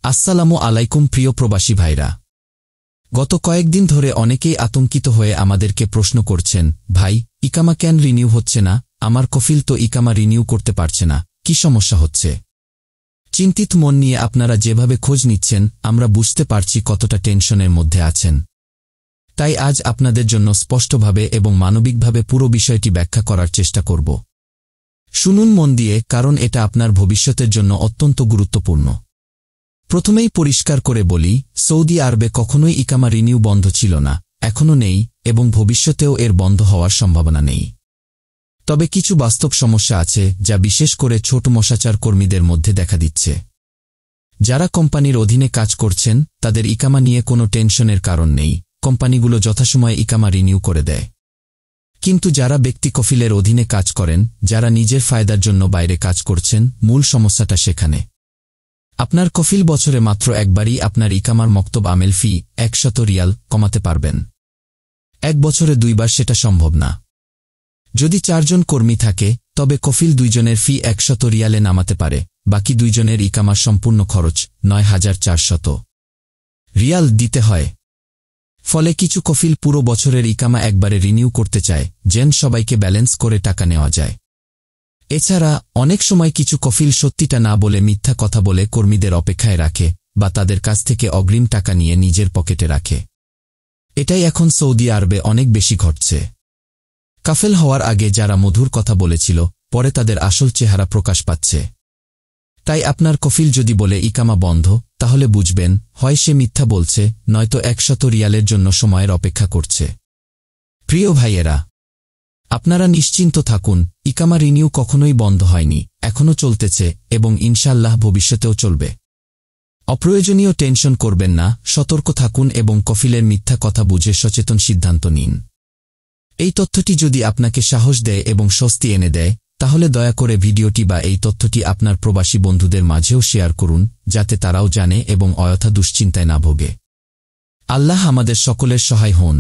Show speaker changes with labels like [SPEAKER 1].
[SPEAKER 1] আসসালামু আলাইকুম প্রিয় প্রবাসী ভাইরা। গত কয়েকদিন ধরে অনেকেই আতঙ্কিত হয়ে আমাদেরকে প্রশ্ন করছেন, ভাই, ইকামা কেন রিনিউ হচ্ছে না? আমার কফিল তো ইকামা রিনিউ করতে পারছে না, কি সমস্যা হচ্ছে? চিন্তিত মন নিয়ে আপনারা যেভাবে খোঁজ নিচ্ছেন, আমরা বুঝতে পারছি কতটা টেনশনের মধ্যে আছেন। তাই আজ আপনাদের জন্য স্পষ্টভাবে এবং মানবিকভাবে পুরো বিষয়টি ব্যাখ্যা করার চেষ্টা করব। শুনুন মন দিয়ে, কারণ এটা আপনার ভবিষ্যতের জন্য অত্যন্ত গুরুত্বপূর্ণ। প্রথমেই পরিষ্কার করে বলি, সৌদি আরবে কখনোই ইকামা রিনিউ বন্ধ ছিল না, এখনও নেই এবং ভবিষ্যতেও এর বন্ধ হওয়ার সম্ভাবনা নেই। তবে কিছু বাস্তব সমস্যা আছে যা বিশেষ করে ছোট মশাচার কর্মীদের মধ্যে দেখা দিচ্ছে। যারা কোম্পানির অধীনে কাজ করছেন তাদের ইকামা নিয়ে কোনো টেনশনের কারণ নেই, কোম্পানিগুলো যথাসময়ে ইকামা রিনিউ করে দেয়। কিন্তু যারা ব্যক্তি কফিলের অধীনে কাজ করেন, যারা নিজের ফায়দার জন্য বাইরে কাজ করছেন, মূল সমস্যাটা সেখানে। আপনার কফিল বছরে মাত্র একবারই আপনার ইকামার মক্তব আমেল ফি 100 রিয়াল কমাতে পারবেন। এক বছরে 2 বার সেটা সম্ভব না। যদি 4 জন কর্মী থাকে তবে কফিল 2 জনের ফি 100 রিয়ালে নামাতে পারে, বাকি 2 জনের ইকামার সম্পূর্ণ খরচ 9400 রিয়াল দিতে হয়। ফলে কিছু কফিল পুরো বছরের ইকামা একবারে রিনিউ করতে চায়, যেন সবাইকে ব্যালেন্স করে টাকা নেওয়া যায়। এছাড়া অনেক সময় কিছু কফিল সত্যিটা না বলে মিথ্যা কথা বলে কর্মীদের অপেক্ষায় রাখে বা তাদের কাছ থেকে অগ্রিম টাকা নিয়ে নিজের পকেটে রাখে। এটাই এখন সৌদি আরবে অনেক বেশি ঘটছে। কাফেল হওয়ার আগে যারা মধুর কথা বলেছিল, পরে তাদের আসল চেহারা প্রকাশ পাচ্ছে। তাই আপনার কফিল যদি বলে ইকামা বন্ধ, তাহলে বুঝবেন হয় সে মিথ্যা বলছে, নয়তো 100 রিয়ালের জন্য সময়ের অপেক্ষা করছে। প্রিয় ভাইয়েরা, আপনারা নিশ্চিন্ত থাকুন, ইকামা রিনিউ কখনোই বন্ধ হয়নি, এখনও চলতেছে এবং ইনশাল্লাহ ভবিষ্যতেও চলবে। অপ্রয়োজনীয় টেনশন করবেন না, সতর্ক থাকুন এবং কফিলের মিথ্যা কথা বুঝে সচেতন সিদ্ধান্ত নিন। এই তথ্যটি যদি আপনাকে সাহস দেয় এবং স্বস্তি এনে দেয়, তাহলে দয়া করে ভিডিওটি বা এই তথ্যটি আপনার প্রবাসী বন্ধুদের মাঝেও শেয়ার করুন, যাতে তারাও জানে এবং অযথা দুশ্চিন্তায় না ভোগে। আল্লাহ আমাদের সকলের সহায় হন।